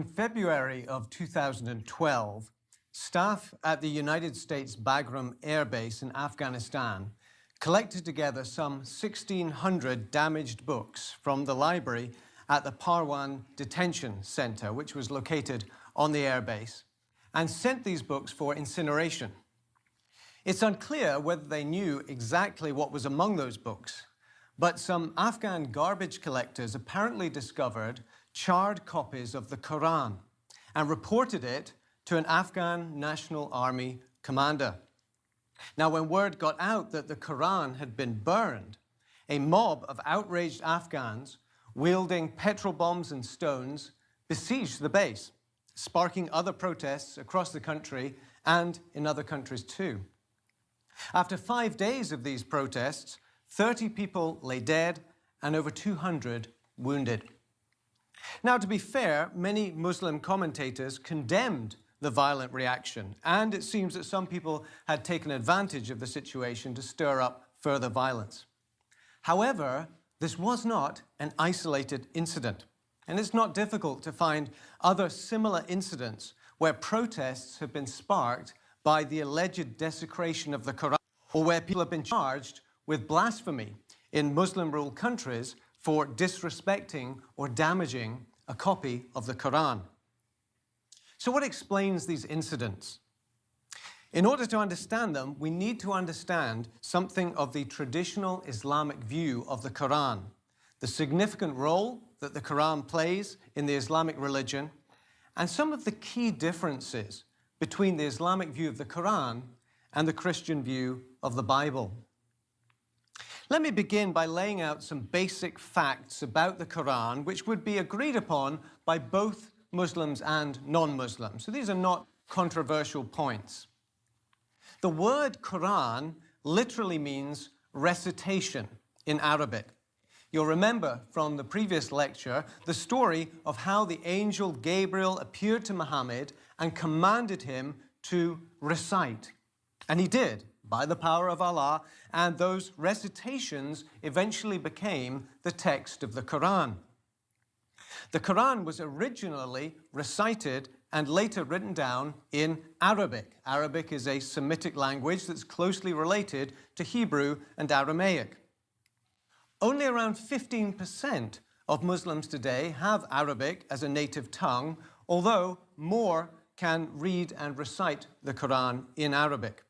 February of 2012, staff at the United States Bagram Air Base in Afghanistan collected together some 1,600 damaged books from the library at the Parwan Detention Center, which was located on the airbase, and sent these books for incineration. It's unclear whether they knew exactly what was among those books, but some Afghan garbage collectors apparently discovered charred copies of the Quran and reported it to an Afghan National Army commander. Now, when word got out that the Quran had been burned, a mob of outraged Afghans wielding petrol bombs and stones besieged the base, sparking other protests across the country and in other countries too. After 5 days of these protests, 30 people lay dead and over 200 wounded. Now, to be fair, many Muslim commentators condemned the violent reaction, and it seems that some people had taken advantage of the situation to stir up further violence. However, this was not an isolated incident, and it's not difficult to find other similar incidents where protests have been sparked by the alleged desecration of the Quran, or where people have been charged with blasphemy in Muslim-ruled countries for disrespecting or damaging a copy of the Quran. So what explains these incidents? In order to understand them, we need to understand something of the traditional Islamic view of the Quran, the significant role that the Quran plays in the Islamic religion, and some of the key differences between the Islamic view of the Quran and the Christian view of the Bible. Let me begin by laying out some basic facts about the Quran, which would be agreed upon by both Muslims and non-Muslims. So these are not controversial points. The word Quran literally means recitation in Arabic. You'll remember from the previous lecture the story of how the angel Gabriel appeared to Muhammad and commanded him to recite. And he did, by the power of Allah, and those recitations eventually became the text of the Quran. The Quran was originally recited and later written down in Arabic. Arabic is a Semitic language that's closely related to Hebrew and Aramaic. Only around 15% of Muslims today have Arabic as a native tongue, although more can read and recite the Quran in Arabic.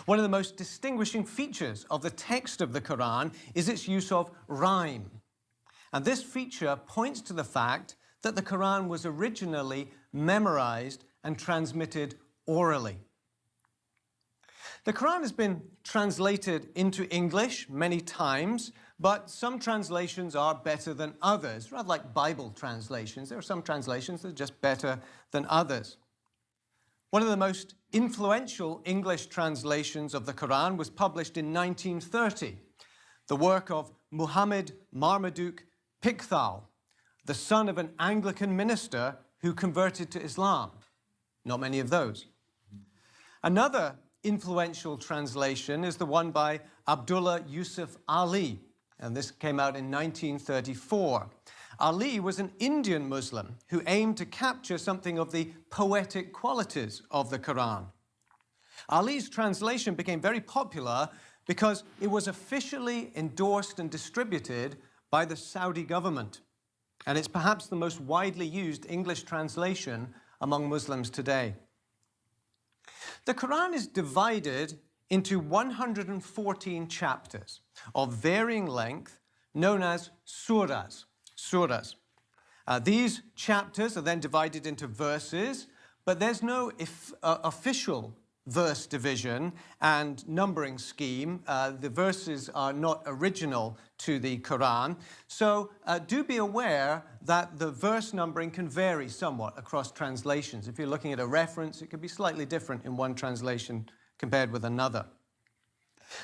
One of the most distinguishing features of the text of the Quran is its use of rhyme. And this feature points to the fact that the Quran was originally memorized and transmitted orally. The Quran has been translated into English many times, but some translations are better than others, rather like Bible translations. There are some translations that are just better than others. One of the most influential English translations of the Quran was published in 1930, the work of Muhammad Marmaduke Pickthall, the son of an Anglican minister who converted to Islam. Not many of those. Another influential translation is the one by Abdullah Yusuf Ali, and this came out in 1934. Ali was an Indian Muslim who aimed to capture something of the poetic qualities of the Quran. Ali's translation became very popular because it was officially endorsed and distributed by the Saudi government, and it's perhaps the most widely used English translation among Muslims today. The Quran is divided into 114 chapters of varying length, known as surahs. These chapters are then divided into verses, but there's no official verse division and numbering scheme. The verses are not original to the Quran, so do be aware that the verse numbering can vary somewhat across translations. If you're looking at a reference, it could be slightly different in one translation compared with another.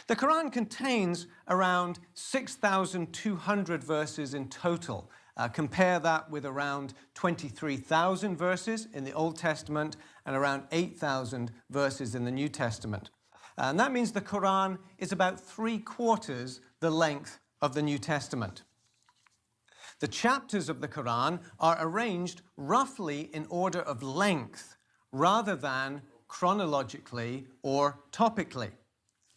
The Quran contains around 6,200 verses in total. Compare that with around 23,000 verses in the Old Testament and around 8,000 verses in the New Testament. And that means the Quran is about 3/4 the length of the New Testament. The chapters of the Quran are arranged roughly in order of length rather than chronologically or topically.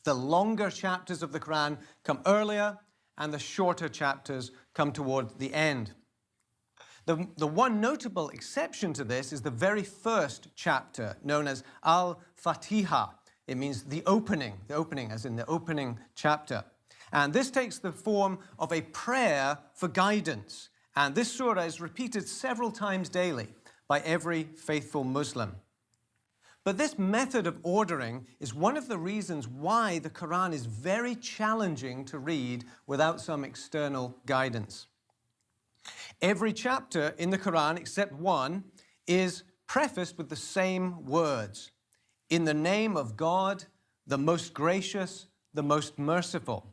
The longer chapters of the Quran come earlier and the shorter chapters come toward the end. The one notable exception to this is the very first chapter, known as Al-Fatiha. It means the opening as in the opening chapter. And this takes the form of a prayer for guidance. And this surah is repeated several times daily by every faithful Muslim. But this method of ordering is one of the reasons why the Quran is very challenging to read without some external guidance. Every chapter in the Quran, except one, is prefaced with the same words. In the name of God, the most gracious, the most merciful.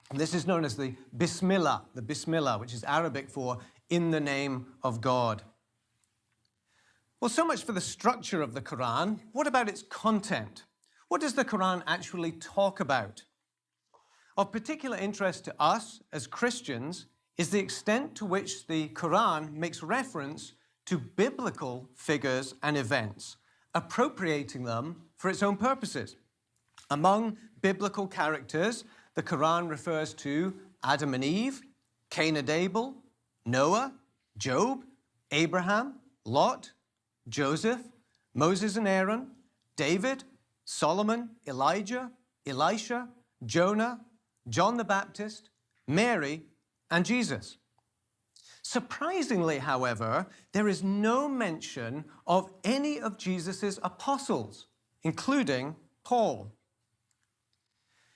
And this is known as the Bismillah, which is Arabic for in the name of God. Well, so much for the structure of the Quran. What about its content? What does the Quran actually talk about? Of particular interest to us as Christians is the extent to which the Quran makes reference to biblical figures and events, appropriating them for its own purposes. Among biblical characters, the Quran refers to Adam and Eve, Cain and Abel, Noah, Job, Abraham, Lot, Joseph, Moses and Aaron, David, Solomon, Elijah, Elisha, Jonah, John the Baptist, Mary, and Jesus. Surprisingly, however, there is no mention of any of Jesus' apostles, including Paul.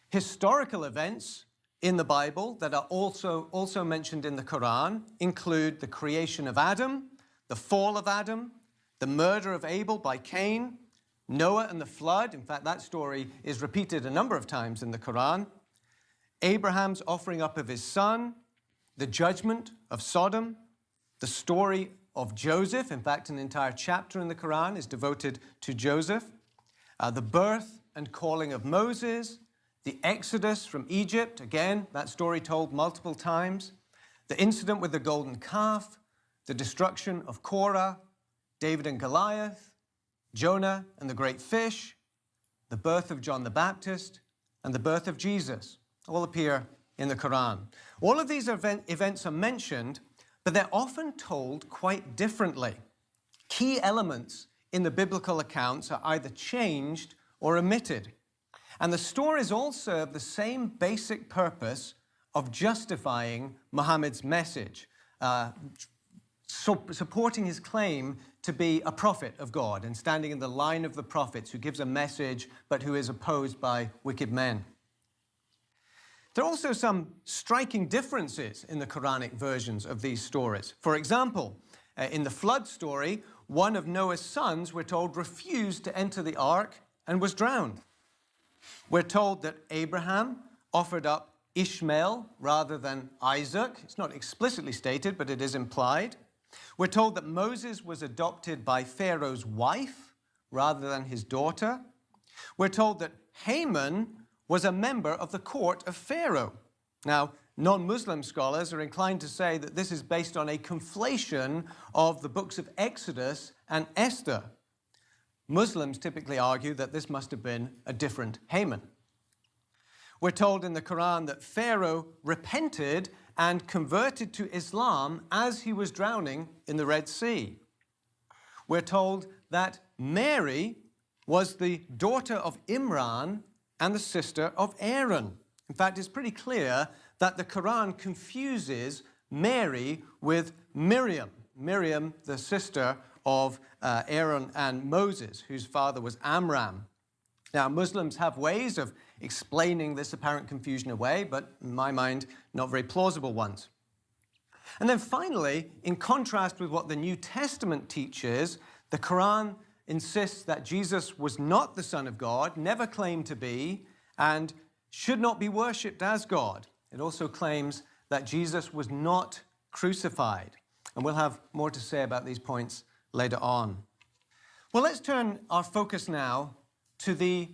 Historical events in the Bible that are also mentioned in the Quran include the creation of Adam, the fall of Adam, the murder of Abel by Cain, Noah and the flood. In fact, that story is repeated a number of times in the Quran. Abraham's offering up of his son, the judgment of Sodom, the story of Joseph. In fact, an entire chapter in the Quran is devoted to Joseph. The birth and calling of Moses, the Exodus from Egypt, again, that story told multiple times, the incident with the golden calf, the destruction of Korah, David and Goliath, Jonah and the great fish, the birth of John the Baptist, and the birth of Jesus all appear in the Quran. All of these events are mentioned, but they're often told quite differently. Key elements in the biblical accounts are either changed or omitted. And the stories all serve the same basic purpose of justifying Muhammad's message, supporting his claim to be a prophet of God and standing in the line of the prophets who gives a message but who is opposed by wicked men. There are also some striking differences in the Quranic versions of these stories. For example, in the flood story, one of Noah's sons, we're told, refused to enter the ark and was drowned. We're told that Abraham offered up Ishmael rather than Isaac. It's not explicitly stated, but it is implied. We're told that Moses was adopted by Pharaoh's wife rather than his daughter. We're told that Haman was a member of the court of Pharaoh. Now, non-Muslim scholars are inclined to say that this is based on a conflation of the books of Exodus and Esther. Muslims typically argue that this must have been a different Haman. We're told in the Quran that Pharaoh repented and converted to Islam as he was drowning in the Red Sea. We're told that Mary was the daughter of Imran and the sister of Aaron. In fact, it's pretty clear that the Quran confuses Mary with Miriam. Miriam, the sister of Aaron and Moses, whose father was Amram. Now, Muslims have ways of explaining this apparent confusion away, but in my mind, not very plausible ones. And then finally, in contrast with what the New Testament teaches, the Quran insists that Jesus was not the Son of God, never claimed to be, and should not be worshipped as God. It also claims that Jesus was not crucified. And we'll have more to say about these points later on. Well, let's turn our focus now to the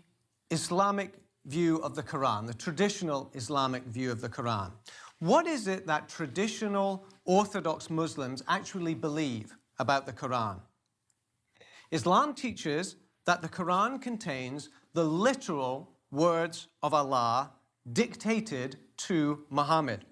Islamic view of the Quran, the traditional Islamic view of the Quran. What is it that traditional Orthodox Muslims actually believe about the Quran. Islam teaches that the Quran contains the literal words of Allah dictated to Muhammad.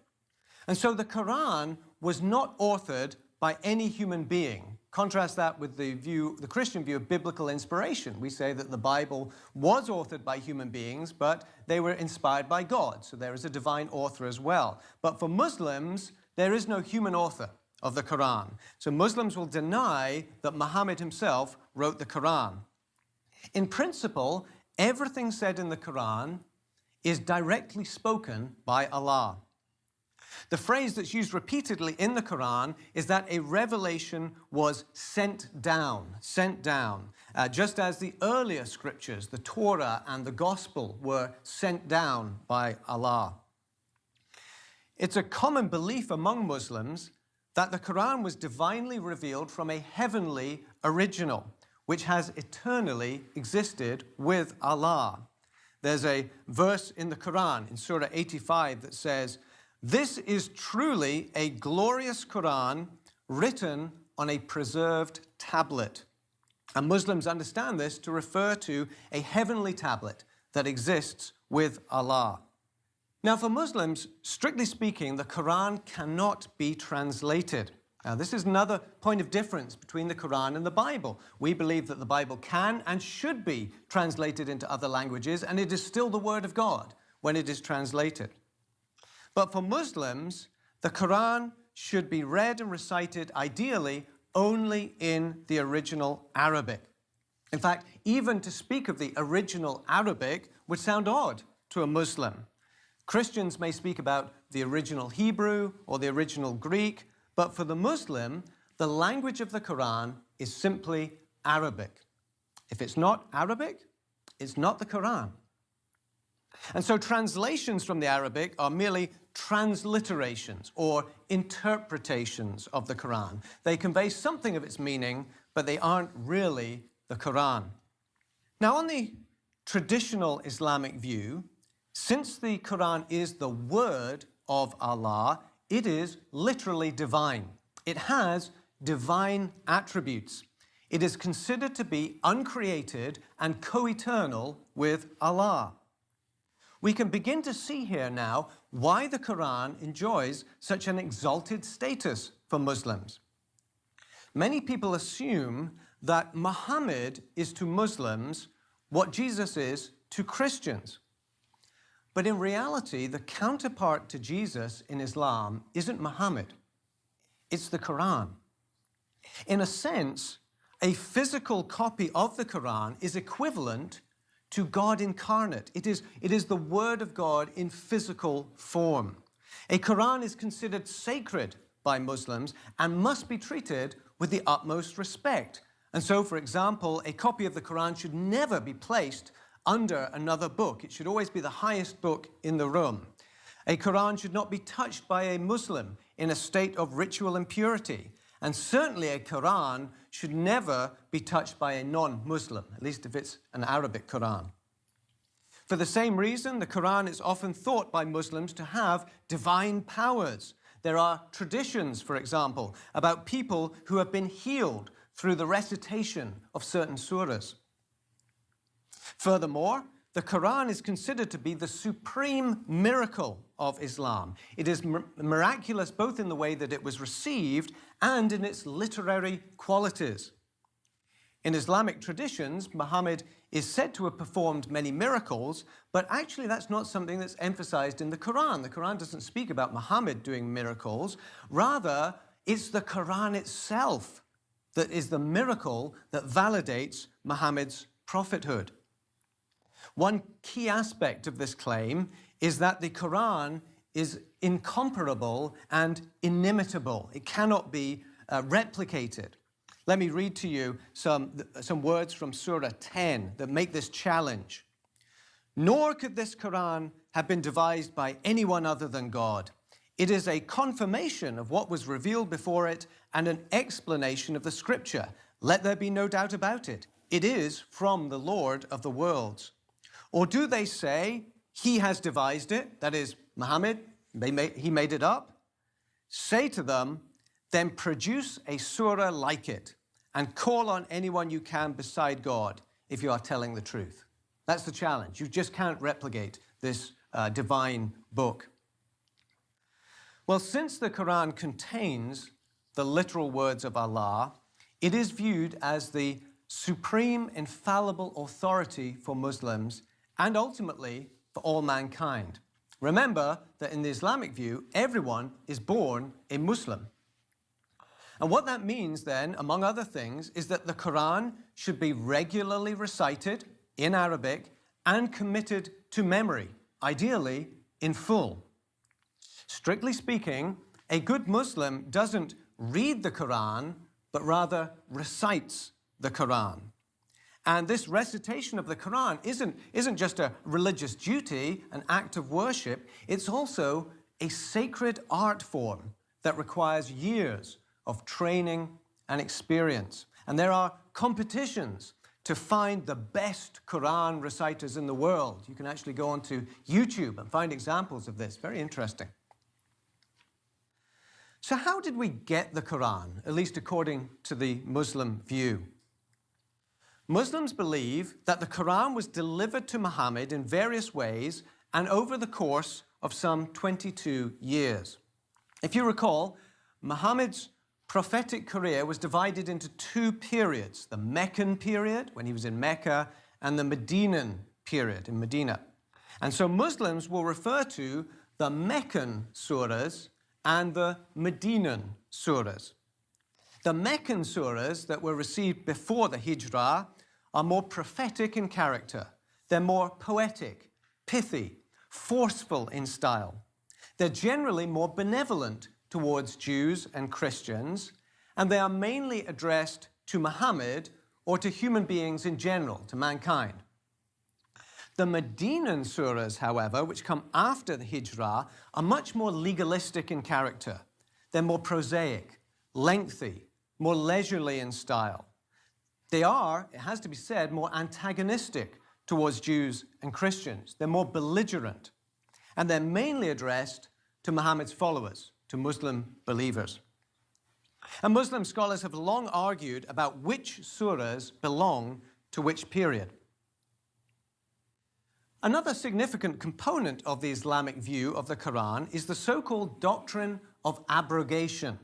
And so the Quran was not authored by any human being. Contrast that with the Christian view of biblical inspiration. We say that the Bible was authored by human beings, but they were inspired by God. So there is a divine author as well. But for Muslims, there is no human author of the Quran. So Muslims will deny that Muhammad himself wrote the Quran. In principle, everything said in the Quran is directly spoken by Allah. The phrase that's used repeatedly in the Quran is that a revelation was sent down, just as the earlier scriptures, the Torah and the Gospel, were sent down by Allah. It's a common belief among Muslims that the Quran was divinely revealed from a heavenly original, which has eternally existed with Allah. There's a verse in the Quran, in Surah 85, that says, "This is truly a glorious Quran written on a preserved tablet." And Muslims understand this to refer to a heavenly tablet that exists with Allah. Now, for Muslims, strictly speaking, the Quran cannot be translated. Now, this is another point of difference between the Quran and the Bible. We believe that the Bible can and should be translated into other languages, and it is still the Word of God when it is translated. But for Muslims, the Quran should be read and recited, ideally, only in the original Arabic. In fact, even to speak of the original Arabic would sound odd to a Muslim. Christians may speak about the original Hebrew or the original Greek, but for the Muslim, the language of the Quran is simply Arabic. If it's not Arabic, it's not the Quran. And so translations from the Arabic are merely transliterations or interpretations of the Quran. They convey something of its meaning, but they aren't really the Quran. Now, on the traditional Islamic view, since the Quran is the word of Allah, it is literally divine. It has divine attributes. It is considered to be uncreated and co-eternal with Allah. We can begin to see here now why the Quran enjoys such an exalted status for Muslims. Many people assume that Muhammad is to Muslims what Jesus is to Christians. But in reality, the counterpart to Jesus in Islam isn't Muhammad. It's the Quran. In a sense, a physical copy of the Quran is equivalent to God incarnate. It is the Word of God in physical form. A Quran is considered sacred by Muslims and must be treated with the utmost respect. And so, for example, a copy of the Quran should never be placed under another book. It should always be the highest book in the room. A Quran should not be touched by a Muslim in a state of ritual impurity. And certainly a Quran should never be touched by a non-Muslim, at least if it's an Arabic Quran. For the same reason, the Quran is often thought by Muslims to have divine powers. There are traditions, for example, about people who have been healed through the recitation of certain surahs. Furthermore, the Quran is considered to be the supreme miracle of Islam. It is miraculous both in the way that it was received and in its literary qualities. In Islamic traditions, Muhammad is said to have performed many miracles, but actually that's not something that's emphasized in the Quran. The Quran doesn't speak about Muhammad doing miracles. Rather, it's the Quran itself that is the miracle that validates Muhammad's prophethood. One key aspect of this claim is that the Quran is incomparable and inimitable. It cannot be replicated. Let me read to you some words from Surah 10 that make this challenge. Nor could this Quran have been devised by anyone other than God. It is a confirmation of what was revealed before it and an explanation of the scripture. Let there be no doubt about it. It is from the Lord of the worlds. Or do they say, he has devised it, that is, Muhammad, he made it up? say to them, then produce a surah like it and call on anyone you can beside God if you are telling the truth. That's the challenge. You just can't replicate this divine book. Well, since the Quran contains the literal words of Allah, it is viewed as the supreme infallible authority for Muslims and ultimately for all mankind. Remember that in the Islamic view, everyone is born a Muslim. And what that means then, among other things, is that the Quran should be regularly recited in Arabic and committed to memory, ideally in full. Strictly speaking, a good Muslim doesn't read the Quran, but rather recites the Quran. And this recitation of the Quran isn't just a religious duty, an act of worship, it's also a sacred art form that requires years of training and experience. And there are competitions to find the best Quran reciters in the world. You can actually go onto YouTube and find examples of this. Very interesting. So how did we get the Quran, at least according to the Muslim view? Muslims believe that the Quran was delivered to Muhammad in various ways and over the course of some 22 years. If you recall, Muhammad's prophetic career was divided into two periods, the Meccan period, when he was in Mecca, and the Medinan period in Medina. And so Muslims will refer to the Meccan surahs and the Medinan surahs. The Meccan surahs that were received before the Hijrah are more prophetic in character. They're more poetic, pithy, forceful in style. They're generally more benevolent towards Jews and Christians, and they are mainly addressed to Muhammad or to human beings in general, to mankind. The Medinan surahs, however, which come after the Hijrah, are much more legalistic in character. They're more prosaic, lengthy, more leisurely in style. They are, it has to be said, more antagonistic towards Jews and Christians. They're more belligerent. And they're mainly addressed to Muhammad's followers, to Muslim believers. And Muslim scholars have long argued about which surahs belong to which period. Another significant component of the Islamic view of the Quran is the so-called doctrine of abrogation.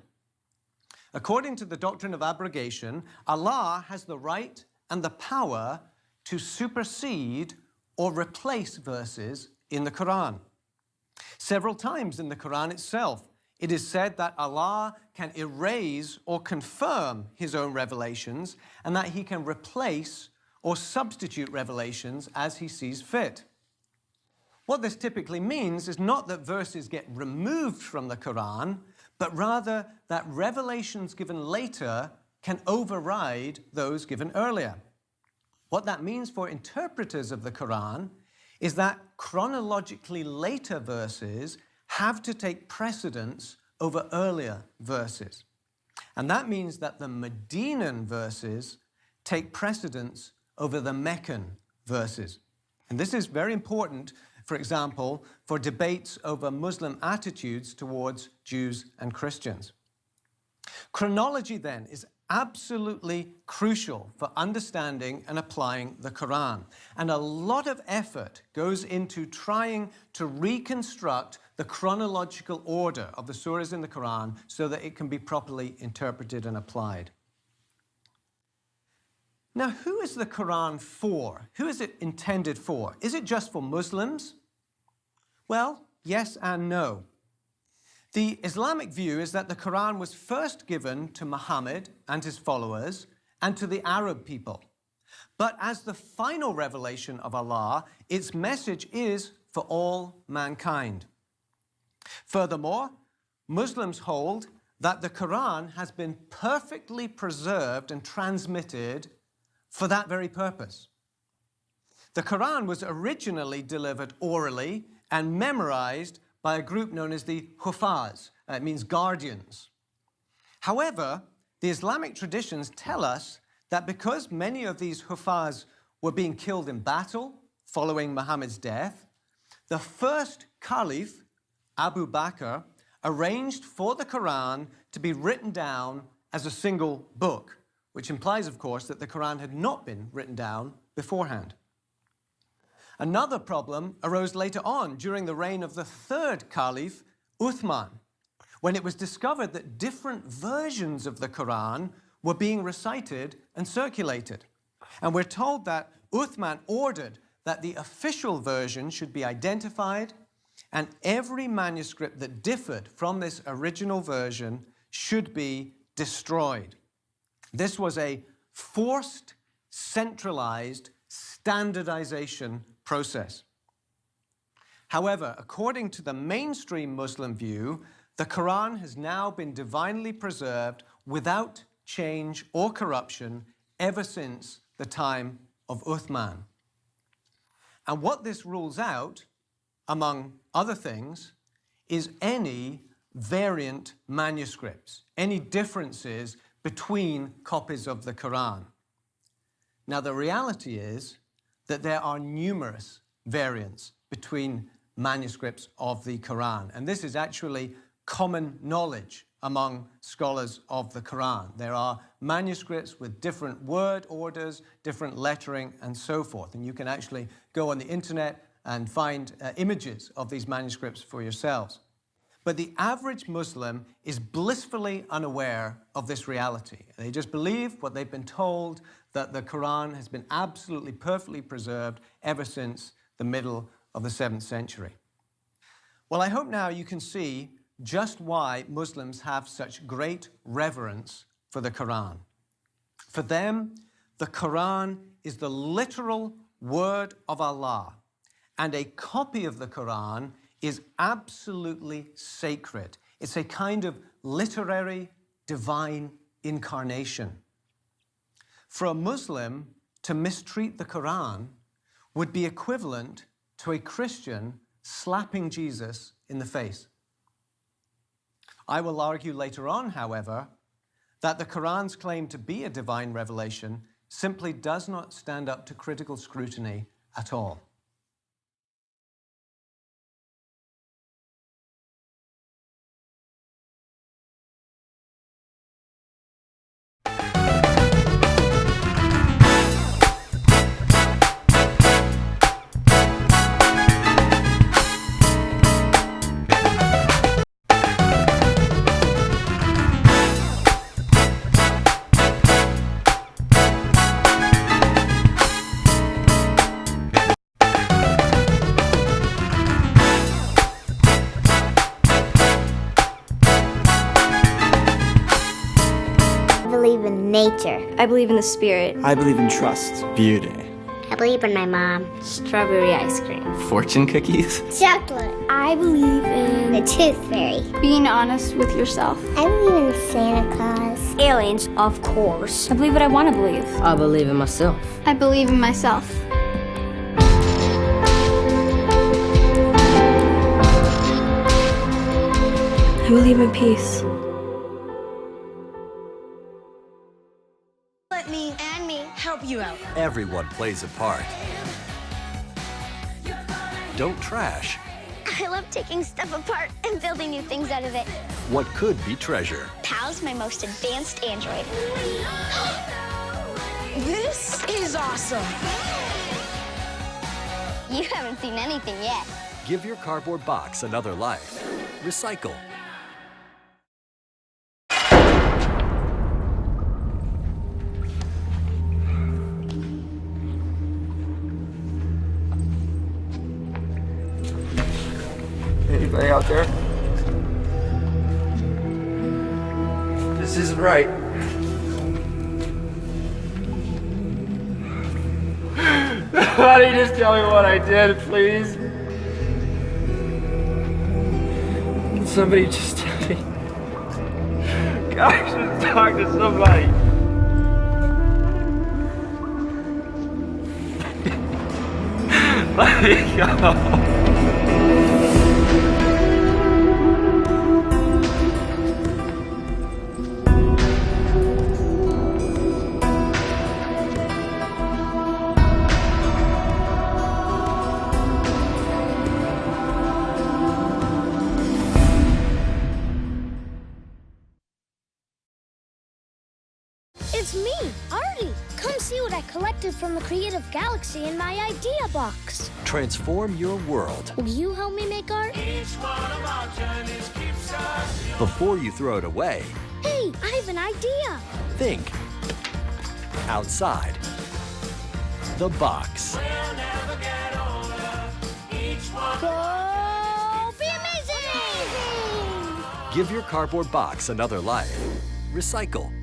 According to the doctrine of abrogation, Allah has the right and the power to supersede or replace verses in the Quran. Several times in the Quran itself, it is said that Allah can erase or confirm his own revelations and that he can replace or substitute revelations as he sees fit. What this typically means is not that verses get removed from the Quran, but rather that revelations given later can override those given earlier. What that means for interpreters of the Quran is that chronologically later verses have to take precedence over earlier verses. And that means that the Medinan verses take precedence over the Meccan verses. And this is very important, for example, for debates over Muslim attitudes towards Jews and Christians. Chronology, then, is absolutely crucial for understanding and applying the Quran. And a lot of effort goes into trying to reconstruct the chronological order of the surahs in the Quran so that it can be properly interpreted and applied. Now, who is the Quran for? Who is it intended for? Is it just for Muslims? Well, yes and no. The Islamic view is that the Quran was first given to Muhammad and his followers and to the Arab people. But as the final revelation of Allah, its message is for all mankind. Furthermore, Muslims hold that the Quran has been perfectly preserved and transmitted for that very purpose. The Quran was originally delivered orally and memorized by a group known as the Hufaz. It means guardians. However, the Islamic traditions tell us that because many of these Hufaz were being killed in battle following Muhammad's death, the first Caliph, Abu Bakr, arranged for the Quran to be written down as a single book, which implies, of course, that the Quran had not been written down beforehand. Another problem arose later on during the reign of the third Caliph, Uthman, when it was discovered that different versions of the Quran were being recited and circulated. And we're told that Uthman ordered that the official version should be identified and every manuscript that differed from this original version should be destroyed. This was a forced, centralized standardization process. However, according to the mainstream Muslim view, the Quran has now been divinely preserved without change or corruption ever since the time of Uthman. And what this rules out, among other things, is any variant manuscripts, any differences between copies of the Quran. Now, the reality is that there are numerous variants between manuscripts of the Quran, and this is actually common knowledge among scholars of the Quran. There are manuscripts with different word orders, different lettering, and so forth. And you can actually go on the internet and find images of these manuscripts for yourselves. But the average Muslim is blissfully unaware of this reality. They just believe what they've been told, that the Quran has been absolutely perfectly preserved ever since the middle of the 7th century. Well, I hope now you can see just why Muslims have such great reverence for the Quran. For them, the Quran is the literal word of Allah, and a copy of the Quran is absolutely sacred. It's a kind of literary divine incarnation. For a Muslim to mistreat the Quran would be equivalent to a Christian slapping Jesus in the face. I will argue later on, however, that the Quran's claim to be a divine revelation simply does not stand up to critical scrutiny at all. I believe in nature. I believe in the spirit. I believe in trust. Beauty. I believe in my mom. Strawberry ice cream. Fortune cookies. Chocolate. I believe in The Tooth Fairy. being honest with yourself. I believe in Santa Claus. Aliens, of course. I believe what I want to believe. I believe in myself. I believe in myself. I believe in peace. Let me help you out. Everyone plays a part. Don't trash I love taking stuff apart and building new things out of it. what could be treasure. Pal's my most advanced android. This is awesome. You haven't seen anything yet. Give your cardboard box another life. Recycle. Anybody out there? This isn't right. Why don't you just tell me what I did, please? Can somebody just tell me? God, I should talk to somebody. Let me go. It's me, Artie. Come see what I collected from the creative galaxy in my idea box. Transform your world Will you help me make art? before you throw it away. Hey, I have an idea. Think outside the box. Go be amazing! Give your cardboard box another life. Recycle.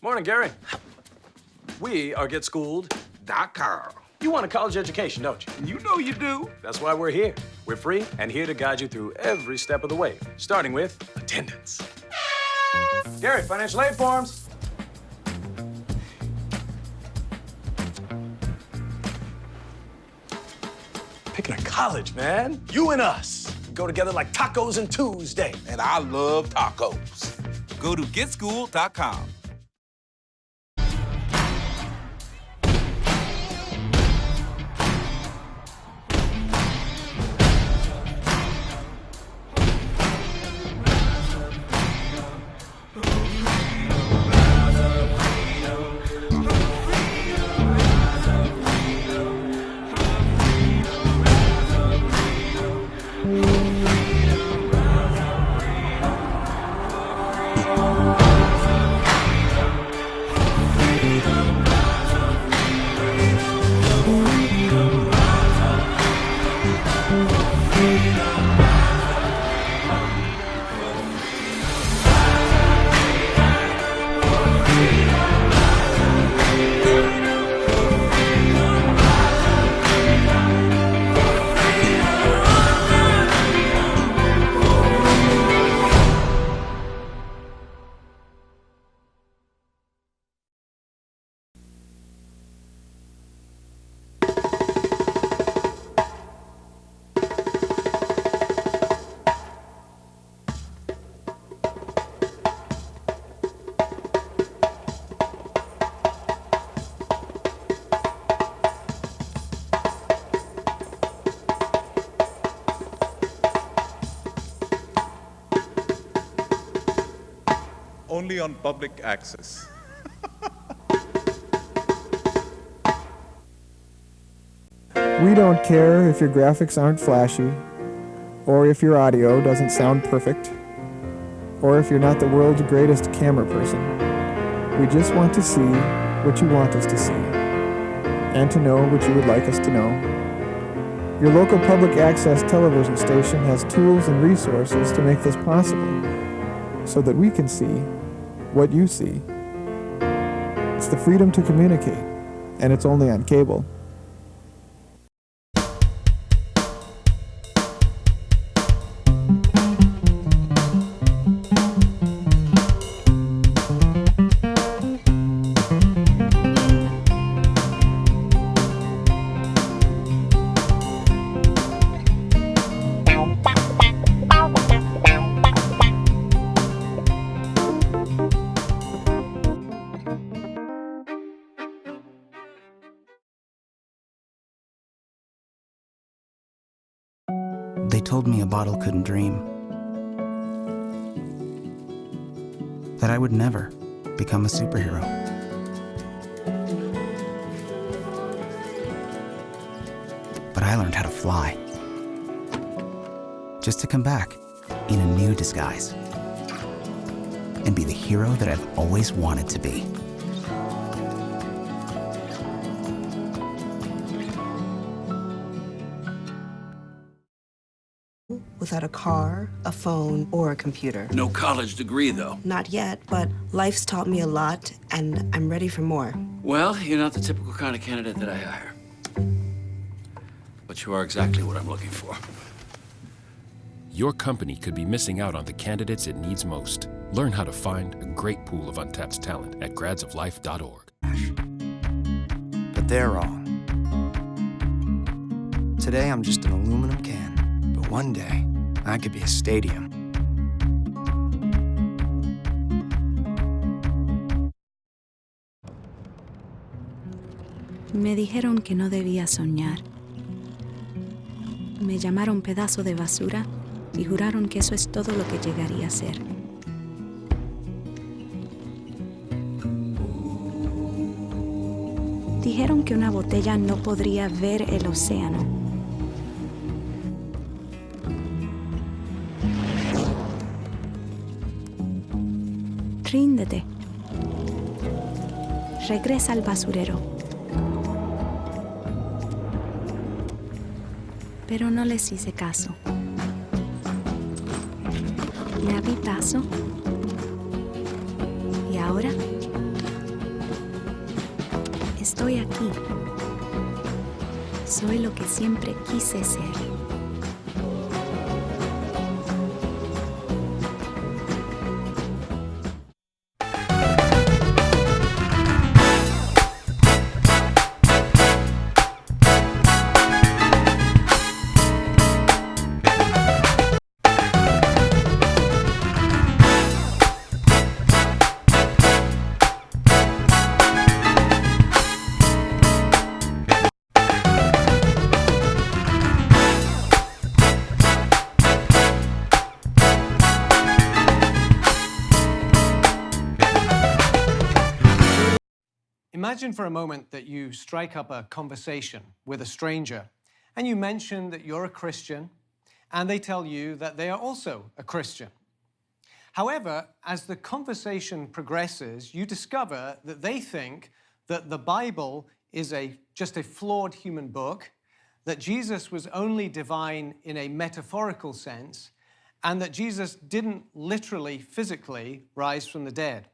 Morning, Gary. We are GetSchooled.com. You want a college education, don't you? You know you do. That's why we're here. We're free and here to guide you through every step of the way, starting with attendance. Gary, financial aid forms. Picking a college, man. You and us. We go together like tacos and Tuesday. And I love tacos. Go to GetSchooled.com. Only on public access. We don't care if your graphics aren't flashy, or if your audio doesn't sound perfect, or if you're not the world's greatest camera person. We just want to see what you want us to see, and to know what you would like us to know. Your local public access television station has tools and resources to make this possible, so that we can see what you see. It's the freedom to communicate, and it's only on cable. told me a bottle couldn't dream. That I would never become a superhero. But I learned how to fly. Just to come back in a new disguise. And be the hero that I've always wanted to be. Without a car, a phone, or a computer. No college degree, though. Not yet, but life's taught me a lot, and I'm ready for more. Well, you're not the typical kind of candidate that I hire. But you are exactly what I'm looking for. Your company could be missing out on the candidates it needs most. Learn how to find a great pool of untapped talent at gradsoflife.org. But they're wrong. Today, I'm just an aluminum can, but one day, I could be a stadium. Me dijeron que no debía soñar. Me llamaron pedazo de basura y juraron que eso es todo lo que llegaría a ser. Dijeron que una botella no podría ver el océano. Ríndete. Regresa al basurero. Pero no les hice caso. Me abrí paso. Y ahora estoy aquí. Soy lo que siempre quise ser. Imagine for a moment that you strike up a conversation with a stranger and you mention that you're a Christian and they tell you that they are also a Christian. However, as the conversation progresses, you discover that they think that the Bible is just a flawed human book, that Jesus was only divine in a metaphorical sense, and that Jesus didn't literally, physically rise from the dead.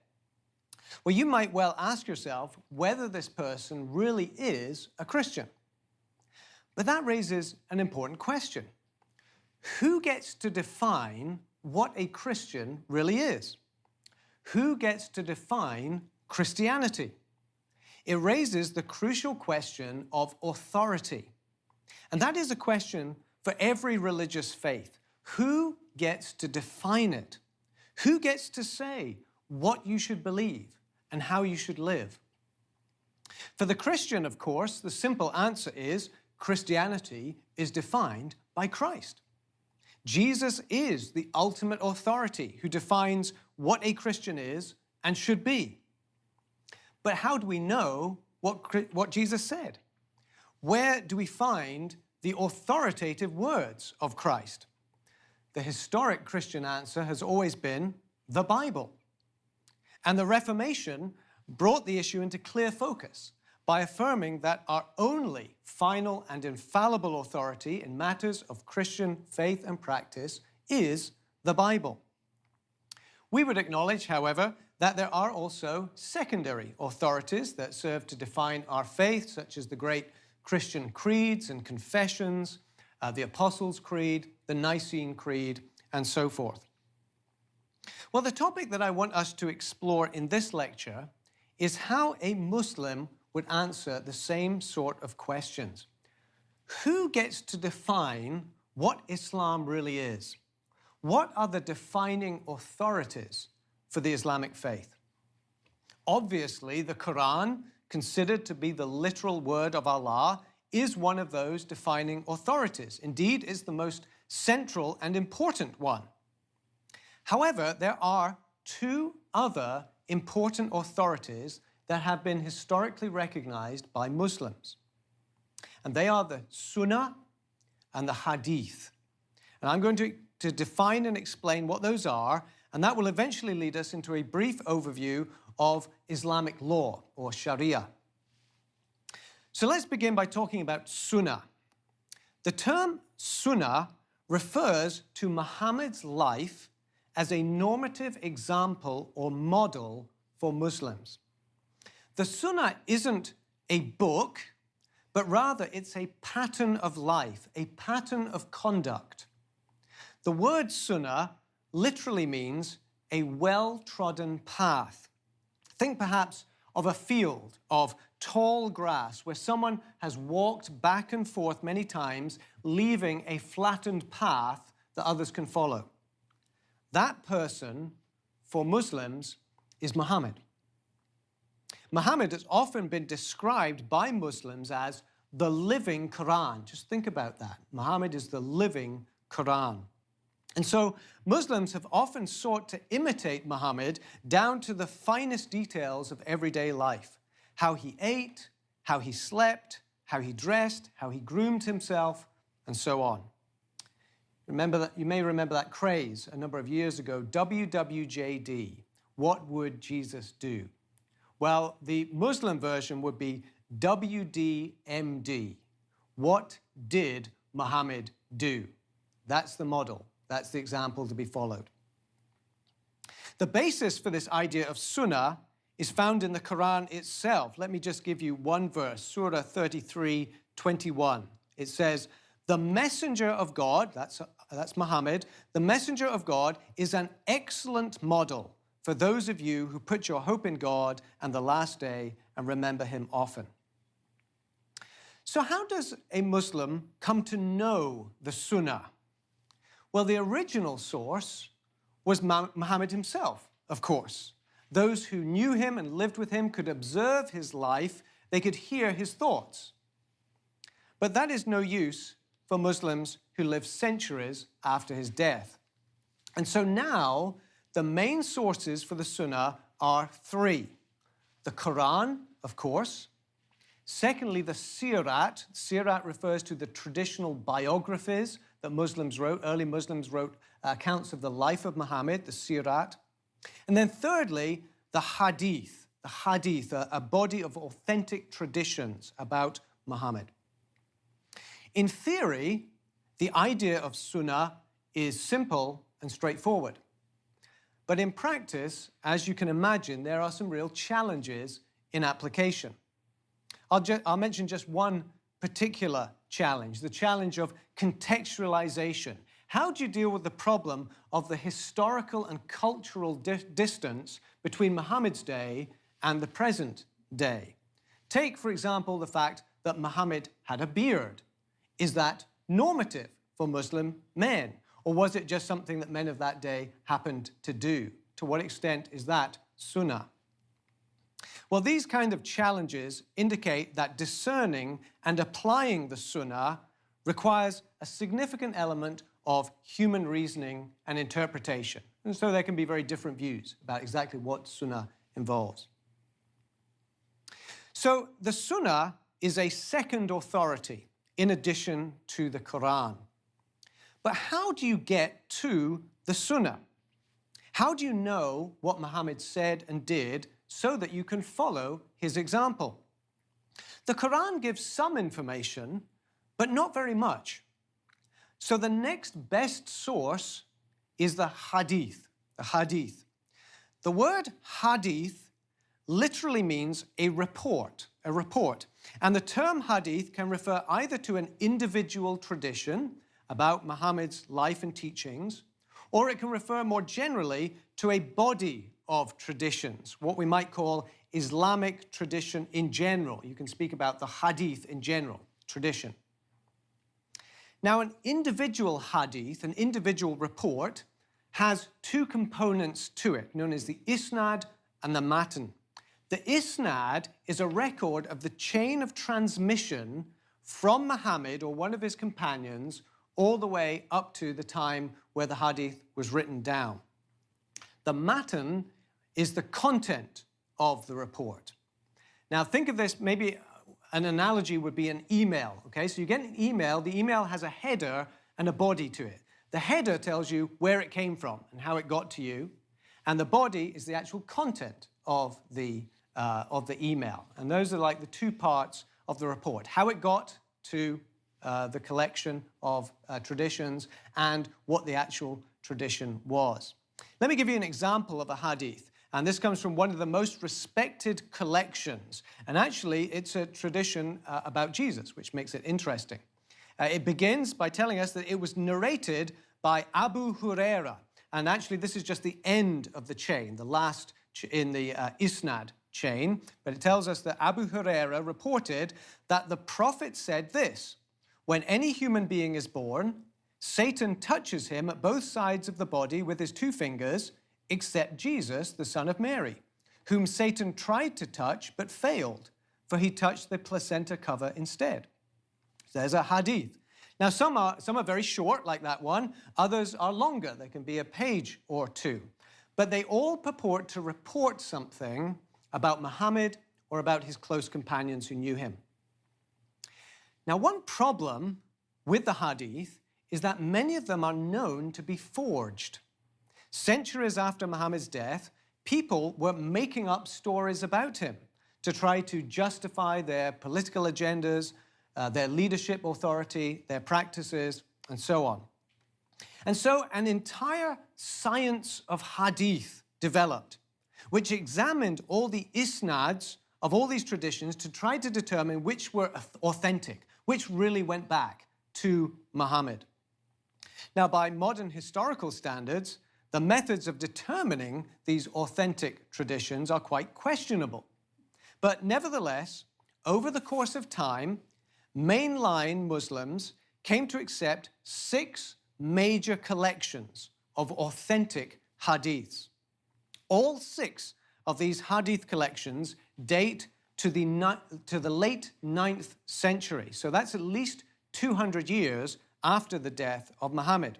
Well, you might well ask yourself whether this person really is a Christian. But that raises an important question. Who gets to define what a Christian really is? Who gets to define Christianity? It raises the crucial question of authority. And that is a question for every religious faith. Who gets to define it? Who gets to say what you should believe and how you should live? For the Christian, of course, the simple answer is Christianity is defined by Christ. Jesus is the ultimate authority who defines what a Christian is and should be. But how do we know what Jesus said? Where do we find the authoritative words of Christ? The historic Christian answer has always been the Bible. And the Reformation brought the issue into clear focus by affirming that our only final and infallible authority in matters of Christian faith and practice is the Bible. We would acknowledge, however, that there are also secondary authorities that serve to define our faith, such as the great Christian creeds and confessions, the Apostles' Creed, the Nicene Creed, and so forth. Well, the topic that I want us to explore in this lecture is how a Muslim would answer the same sort of questions. Who gets to define what Islam really is? What are the defining authorities for the Islamic faith? Obviously, the Quran, considered to be the literal word of Allah, is one of those defining authorities. Indeed, it's the most central and important one. However, there are two other important authorities that have been historically recognized by Muslims. And they are the Sunnah and the Hadith. And I'm going to define and explain what those are, and that will eventually lead us into a brief overview of Islamic law, or Sharia. So let's begin by talking about Sunnah. The term Sunnah refers to Muhammad's life as a normative example or model for Muslims. The Sunnah isn't a book, but rather it's a pattern of life, a pattern of conduct. The word Sunnah literally means a well-trodden path. Think perhaps of a field of tall grass where someone has walked back and forth many times, leaving a flattened path that others can follow. That person, for Muslims, is Muhammad. Muhammad has often been described by Muslims as the living Quran. Just think about that. Muhammad is the living Quran. And so Muslims have often sought to imitate Muhammad down to the finest details of everyday life. How he ate, how he slept, how he dressed, how he groomed himself, and so on. You may remember that craze a number of years ago, WWJD, what would Jesus do? Well, the Muslim version would be WDMD, what did Muhammad do? That's the model. That's the example to be followed. The basis for this idea of Sunnah is found in the Quran itself. Let me just give you one verse, Surah 33:21. It says, the messenger of God, that's Muhammad, the messenger of God is an excellent model for those of you who put your hope in God and the last day and remember him often. So how does a Muslim come to know the Sunnah? Well, the original source was Muhammad himself, of course. Those who knew him and lived with him could observe his life. They could hear his thoughts. But that is no use for Muslims who live centuries after his death. And so now, the main sources for the Sunnah are three. The Quran, of course. Secondly, the Sirat. Sirat refers to the traditional biographies that Muslims wrote. Early Muslims wrote accounts of the life of Muhammad, the Sirat. And then thirdly, the Hadith. The Hadith, a body of authentic traditions about Muhammad. In theory, the idea of Sunnah is simple and straightforward. But in practice, as you can imagine, there are some real challenges in application. I'll mention just one particular challenge, the challenge of contextualization. How do you deal with the problem of the historical and cultural distance between Muhammad's day and the present day? Take, for example, the fact that Muhammad had a beard. Is that normative for Muslim men? Or was it just something that men of that day happened to do? To what extent is that Sunnah? Well, these kind of challenges indicate that discerning and applying the Sunnah requires a significant element of human reasoning and interpretation. And so there can be very different views about exactly what Sunnah involves. So the Sunnah is a second authority in addition to the Quran. But how do you get to the Sunnah? How do you know what Muhammad said and did so that you can follow his example? The Quran gives some information, but not very much. So the next best source is the Hadith. The Hadith. The word Hadith literally means a report. And the term Hadith can refer either to an individual tradition about Muhammad's life and teachings, or it can refer more generally to a body of traditions, what we might call Islamic tradition in general. You can speak about the Hadith in general, tradition. Now, an individual Hadith, an individual report, has two components to it, known as the Isnad and the Matan. The Isnad is a record of the chain of transmission from Muhammad or one of his companions all the way up to the time where the hadith was written down. The matan is the content of the report. Now think of this, maybe an analogy would be an email, okay? So you get an email, the email has a header and a body to it. The header tells you where it came from and how it got to you, and the body is the actual content of the email. And those are like the two parts of the report, how it got to the collection of traditions and what the actual tradition was. Let me give you an example of a hadith. And this comes from one of the most respected collections. And actually, it's a tradition about Jesus, which makes it interesting. It begins by telling us that it was narrated by Abu Huraira. And actually, this is just the end of the chain, the last in the Isnad chain. But it tells us that Abu Huraira reported that the Prophet said this: when any human being is born, Satan touches him at both sides of the body with his 2 fingers, except Jesus, the son of Mary, whom Satan tried to touch but failed, for he touched the placenta cover instead. There's a hadith. Now, some are very short, like that one. Others are longer. They can be a page or 2. But they all purport to report something about Muhammad or about his close companions who knew him. Now, one problem with the hadith is that many of them are known to be forged. Centuries after Muhammad's death, people were making up stories about him to try to justify their political agendas, their leadership authority, their practices, and so on. And so an entire science of hadith developed, which examined all the isnads of all these traditions to try to determine which were authentic, which really went back to Muhammad. Now, by modern historical standards, the methods of determining these authentic traditions are quite questionable. But nevertheless, over the course of time, mainline Muslims came to accept 6 major collections of authentic hadiths. All 6 of these hadith collections date to the late 9th century. So that's at least 200 years after the death of Muhammad.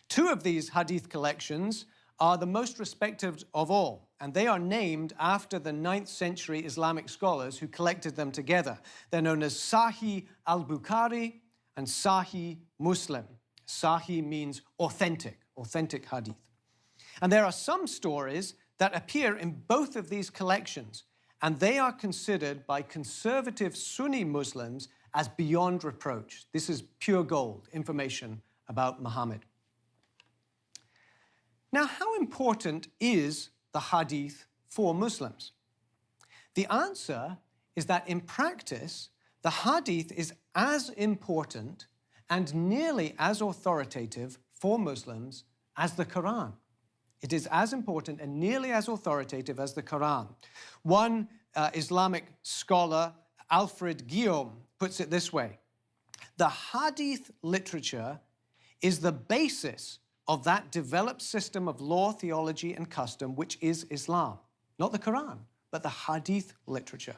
2 of these hadith collections are the most respected of all, and they are named after the 9th century Islamic scholars who collected them together. They're known as Sahih al-Bukhari and Sahih Muslim. Sahih means authentic hadith. And there are some stories that appear in both of these collections, and they are considered by conservative Sunni Muslims as beyond reproach. This is pure gold, information about Muhammad. Now, how important is the hadith for Muslims? The answer is that in practice, the hadith is as important and nearly as authoritative for Muslims as the Quran. It is as important and nearly as authoritative as the Quran. One Islamic scholar, Alfred Guillaume, puts it this way: the hadith literature is the basis of that developed system of law, theology, and custom which is Islam. Not the Quran, but the hadith literature.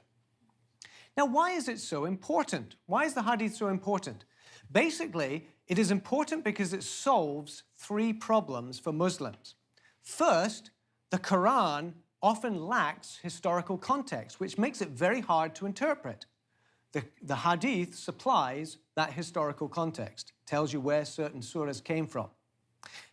Now, why is it so important? Why is the hadith so important? Basically, it is important because it solves 3 problems for Muslims. First, the Quran often lacks historical context, which makes it very hard to interpret. The hadith supplies that historical context, tells you where certain surahs came from.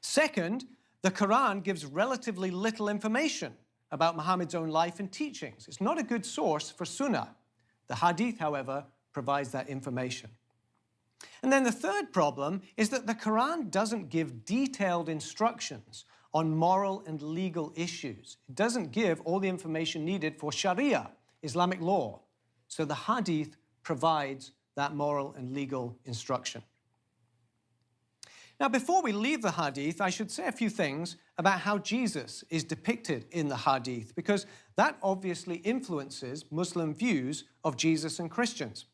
Second, the Quran gives relatively little information about Muhammad's own life and teachings. It's not a good source for Sunnah. The hadith, however, provides that information. And then the third problem is that the Quran doesn't give detailed instructions on moral and legal issues. It doesn't give all the information needed for Sharia, Islamic law. So the hadith provides that moral and legal instruction. Now, before we leave the hadith, I should say a few things about how Jesus is depicted in the hadith, because that obviously influences Muslim views of Jesus and Christians.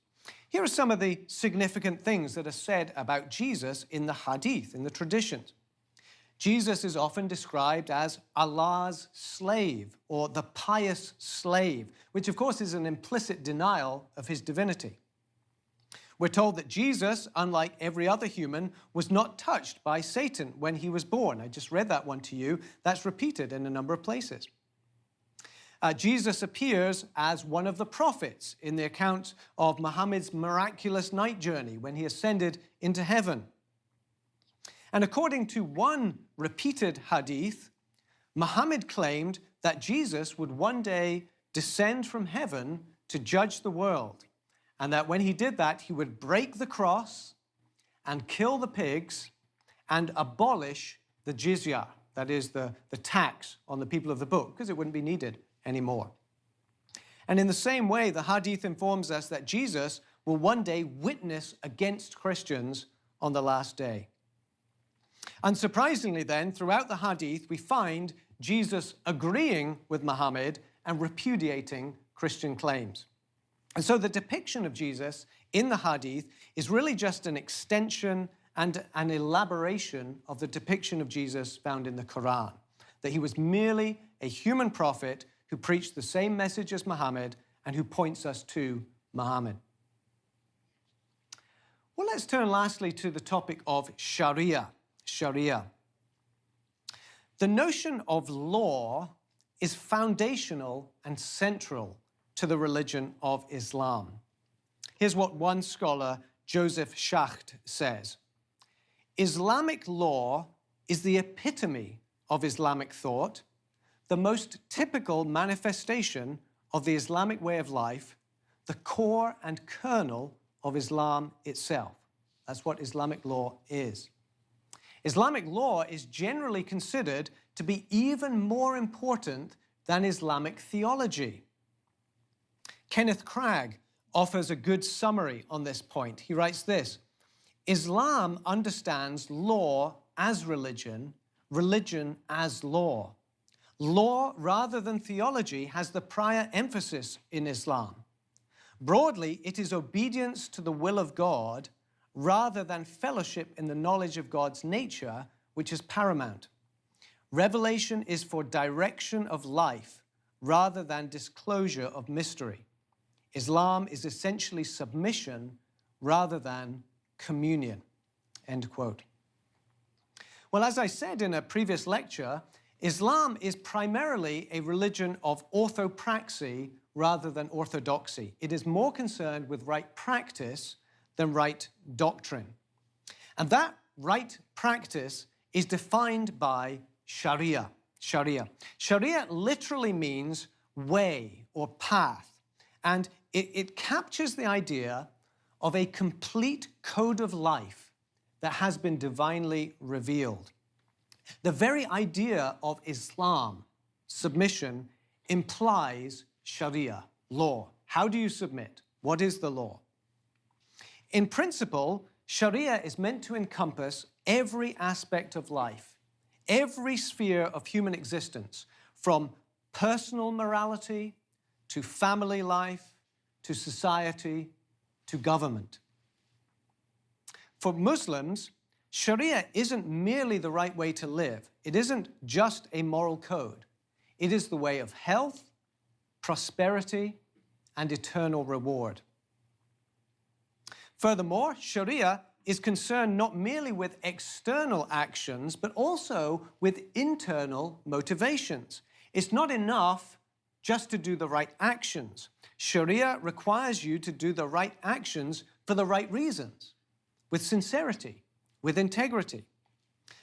Here are some of the significant things that are said about Jesus in the hadith, in the traditions. Jesus is often described as Allah's slave, or the pious slave, which of course is an implicit denial of his divinity. We're told that Jesus, unlike every other human, was not touched by Satan when he was born. I just read that one to you. That's repeated in a number of places. Jesus appears as one of the prophets in the account of Muhammad's miraculous night journey when he ascended into heaven. And according to one repeated hadith, Muhammad claimed that Jesus would one day descend from heaven to judge the world, and that when he did that, he would break the cross and kill the pigs and abolish the jizya, that is the tax on the people of the book, because it wouldn't be needed anymore. And in the same way, the hadith informs us that Jesus will one day witness against Christians on the last day. Unsurprisingly then, throughout the hadith, we find Jesus agreeing with Muhammad and repudiating Christian claims. And so the depiction of Jesus in the hadith is really just an extension and an elaboration of the depiction of Jesus found in the Quran, that he was merely a human prophet who preached the same message as Muhammad and who points us to Muhammad. Well, let's turn lastly to the topic of Sharia. Sharia. The notion of law is foundational and central to the religion of Islam. Here's what one scholar, Joseph Schacht, says. Islamic law is the epitome of Islamic thought, the most typical manifestation of the Islamic way of life, the core and kernel of Islam itself. That's what Islamic law is. Islamic law is generally considered to be even more important than Islamic theology. Kenneth Cragg offers a good summary on this point. He writes this: Islam understands law as religion, religion as law. Law, rather than theology, has the prior emphasis in Islam. Broadly, it is obedience to the will of God rather than fellowship in the knowledge of God's nature, which is paramount. Revelation is for direction of life rather than disclosure of mystery. Islam is essentially submission rather than communion. End quote. Well, as I said in a previous lecture, Islam is primarily a religion of orthopraxy rather than orthodoxy. It is more concerned with right practice than right doctrine. And that right practice is defined by Sharia. Sharia. Sharia literally means way or path, and it captures the idea of a complete code of life that has been divinely revealed. The very idea of Islam, submission, implies Sharia, law. How do you submit? What is the law? In principle, Sharia is meant to encompass every aspect of life, every sphere of human existence, from personal morality to family life, to society, to government. For Muslims, Sharia isn't merely the right way to live. It isn't just a moral code. It is the way of health, prosperity, and eternal reward. Furthermore, Sharia is concerned not merely with external actions, but also with internal motivations. It's not enough just to do the right actions. Sharia requires you to do the right actions for the right reasons, with sincerity, with integrity.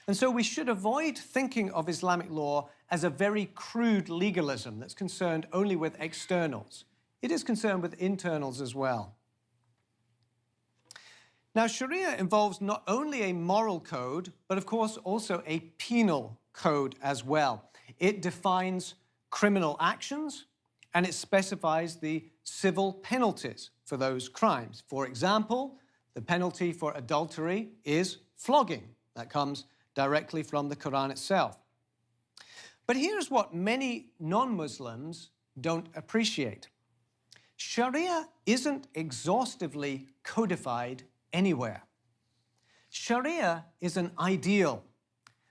And so we should avoid thinking of Islamic law as a very crude legalism that's concerned only with externals. It is concerned with internals as well. Now, Sharia involves not only a moral code, but of course also a penal code as well. It defines criminal actions and it specifies the civil penalties for those crimes. For example, the penalty for adultery is flogging. That comes directly from the Quran itself. But here's what many non-Muslims don't appreciate. Sharia isn't exhaustively codified anywhere. Sharia is an ideal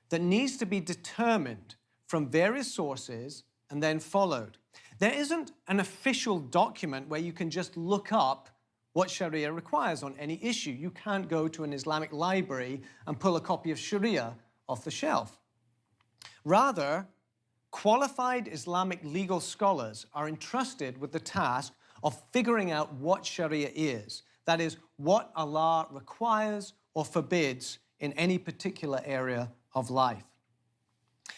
that needs to be determined from various sources and then followed. There isn't an official document where you can just look up what Sharia requires on any issue. You can't go to an Islamic library and pull a copy of Sharia off the shelf. Rather, qualified Islamic legal scholars are entrusted with the task of figuring out what Sharia is. That is, what Allah requires or forbids in any particular area of life.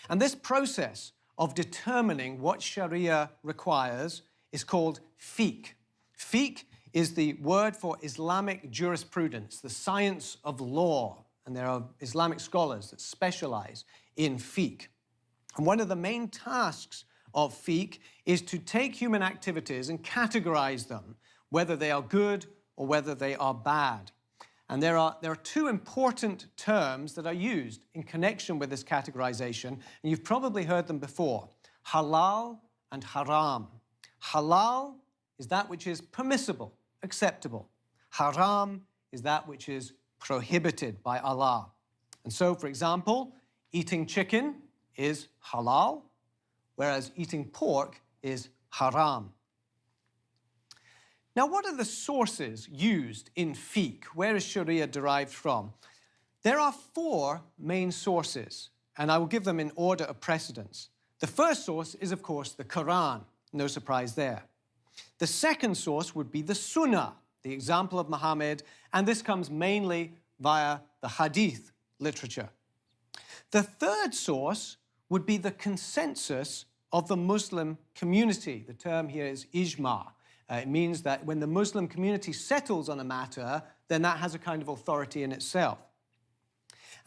And this process of determining what Sharia requires is called fiqh. Fiqh is the word for Islamic jurisprudence, the science of law. And there are Islamic scholars that specialize in fiqh. And one of the main tasks of fiqh is to take human activities and categorize them, whether they are good or whether they are bad. And there are two important terms that are used in connection with this categorization, and you've probably heard them before: halal and haram. Halal is that which is permissible, acceptable. Haram is that which is prohibited by Allah. And so, for example, eating chicken is halal, whereas eating pork is haram. Now, what are the sources used in fiqh? Where is Sharia derived from? There are four main sources, and I will give them in order of precedence. The first source is, of course, the Quran. No surprise there. The second source would be the Sunnah, the example of Muhammad, and this comes mainly via the Hadith literature. The third source would be the consensus of the Muslim community. The term here is ijma. It means that when the Muslim community settles on a matter, then that has a kind of authority in itself.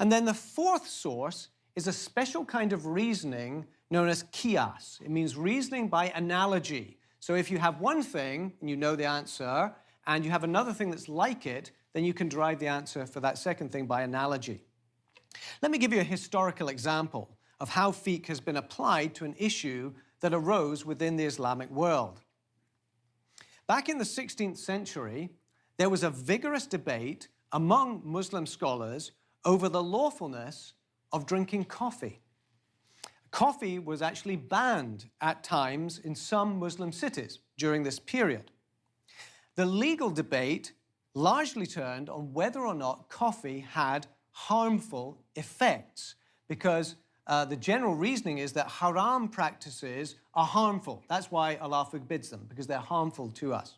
And then the fourth source is a special kind of reasoning known as qiyas. It means reasoning by analogy. So if you have one thing and you know the answer, and you have another thing that's like it, then you can derive the answer for that second thing by analogy. Let me give you a historical example of how fiqh has been applied to an issue that arose within the Islamic world. Back in the 16th century, there was a vigorous debate among Muslim scholars over the lawfulness of drinking coffee. Coffee was actually banned at times in some Muslim cities during this period. The legal debate largely turned on whether or not coffee had harmful effects, because the general reasoning is that haram practices are harmful. That's why Allah forbids them, because they're harmful to us.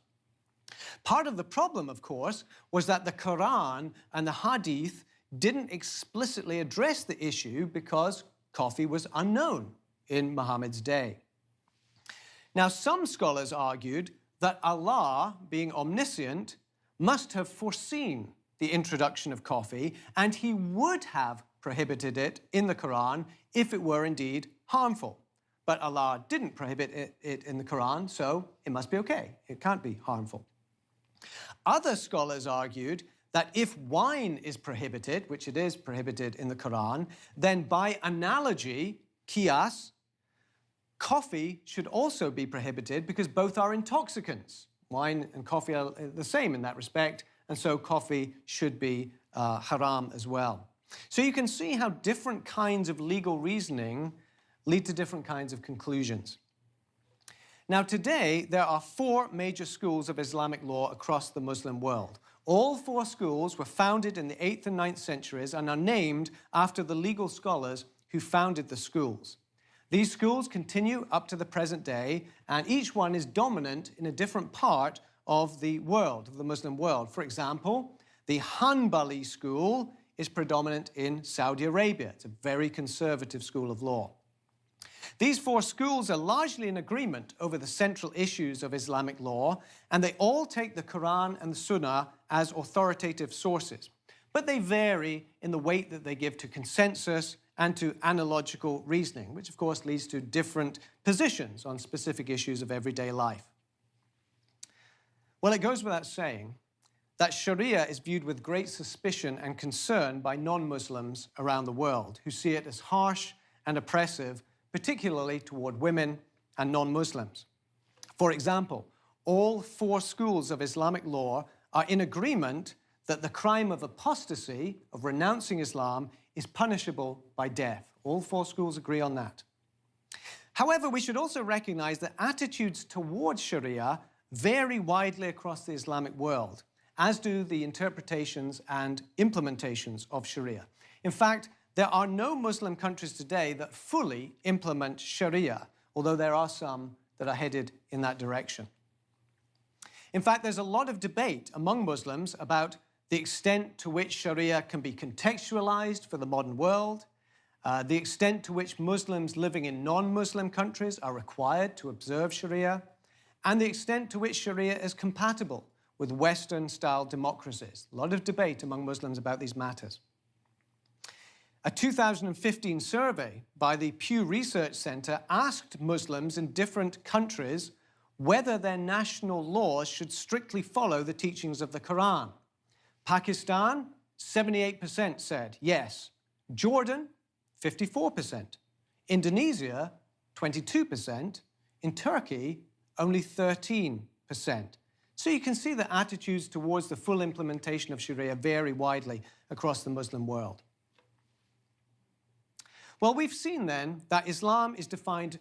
Part of the problem, of course, was that the Quran and the Hadith didn't explicitly address the issue because coffee was unknown in Muhammad's day. Now, some scholars argued that Allah, being omniscient, must have foreseen the introduction of coffee, and he would have prohibited it in the Quran if it were indeed harmful. But Allah didn't prohibit it in the Quran, so it must be okay. It can't be harmful. Other scholars argued that if wine is prohibited, which it is prohibited in the Quran, then by analogy, qiyas, coffee should also be prohibited because both are intoxicants. Wine and coffee are the same in that respect, and so coffee should be haram as well. So you can see how different kinds of legal reasoning lead to different kinds of conclusions. Now today, there are four major schools of Islamic law across the Muslim world. All four schools were founded in the 8th and 9th centuries and are named after the legal scholars who founded the schools. These schools continue up to the present day, and each one is dominant in a different part of the world, of the Muslim world. For example, the Hanbali school is predominant in Saudi Arabia. It's a very conservative school of law. These four schools are largely in agreement over the central issues of Islamic law, and they all take the Quran and the Sunnah as authoritative sources. But they vary in the weight that they give to consensus and to analogical reasoning, which of course leads to different positions on specific issues of everyday life. Well, it goes without saying that Sharia is viewed with great suspicion and concern by non-Muslims around the world, who see it as harsh and oppressive, particularly toward women and non-Muslims. For example, all four schools of Islamic law are in agreement that the crime of apostasy, of renouncing Islam, is punishable by death. All four schools agree on that. However, we should also recognize that attitudes towards Sharia vary widely across the Islamic world, as do the interpretations and implementations of Sharia. In fact, there are no Muslim countries today that fully implement Sharia, although there are some that are headed in that direction. In fact, there's a lot of debate among Muslims about the extent to which Sharia can be contextualized for the modern world, the extent to which Muslims living in non-Muslim countries are required to observe Sharia, and the extent to which Sharia is compatible with Western-style democracies. A lot of debate among Muslims about these matters. A 2015 survey by the Pew Research Center asked Muslims in different countries whether their national laws should strictly follow the teachings of the Quran. Pakistan, 78% said yes. Jordan, 54%. Indonesia, 22%. In Turkey, only 13%. So you can see that attitudes towards the full implementation of Sharia vary widely across the Muslim world. Well, we've seen then that Islam is defined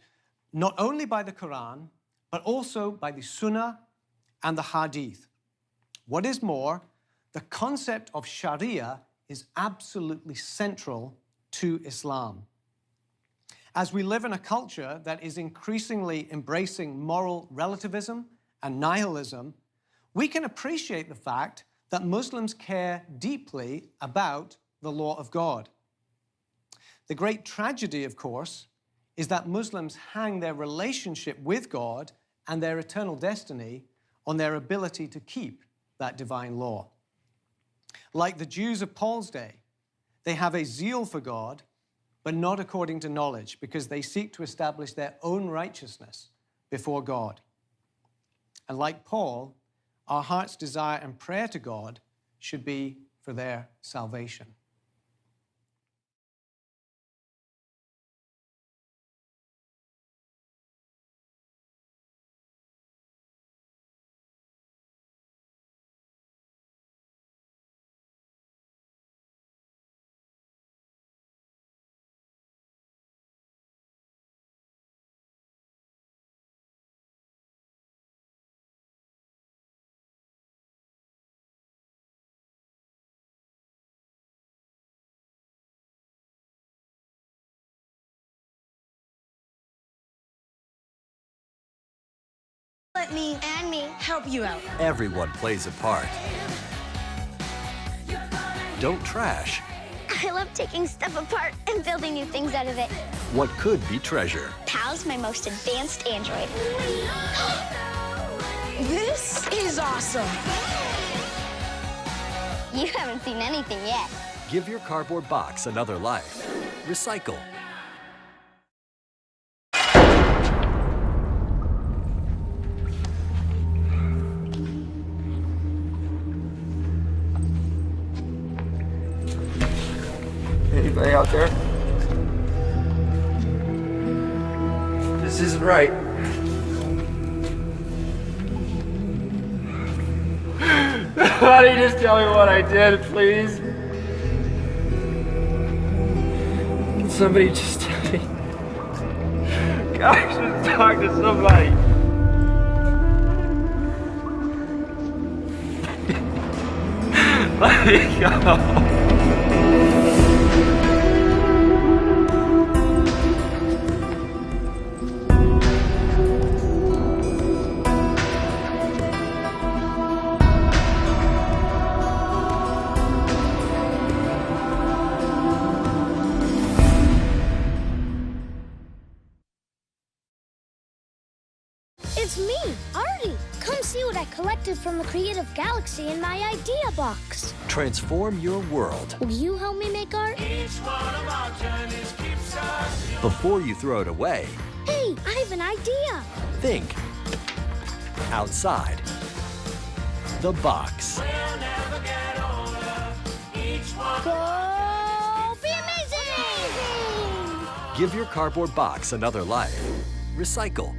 not only by the Quran, but also by the Sunnah and the Hadith. What is more, the concept of Sharia is absolutely central to Islam. As we live in a culture that is increasingly embracing moral relativism and nihilism, we can appreciate the fact that Muslims care deeply about the law of God. The great tragedy, of course, is that Muslims hang their relationship with God and their eternal destiny on their ability to keep that divine law. Like the Jews of Paul's day, they have a zeal for God, but not according to knowledge, because they seek to establish their own righteousness before God. And like Paul, our heart's desire and prayer to God should be for their salvation. Let me help you out. Everyone plays a part. Don't trash I love taking stuff apart and building new things out of it. what could be treasure. Pal's my most advanced android. This is awesome. You haven't seen anything yet. Give your cardboard box another life. Recycle. Anybody out there? This isn't right. Somebody just tell me what I did, please. Can somebody just tell me? God, I should talk to somebody. Let me go. It's me, Artie. Come see what I collected from the Creative Galaxy in my idea box. Transform your world. Will you help me make art? Before you throw it away, Hey, I have an idea. think outside the box. Go be amazing! Give your cardboard box another life. Recycle.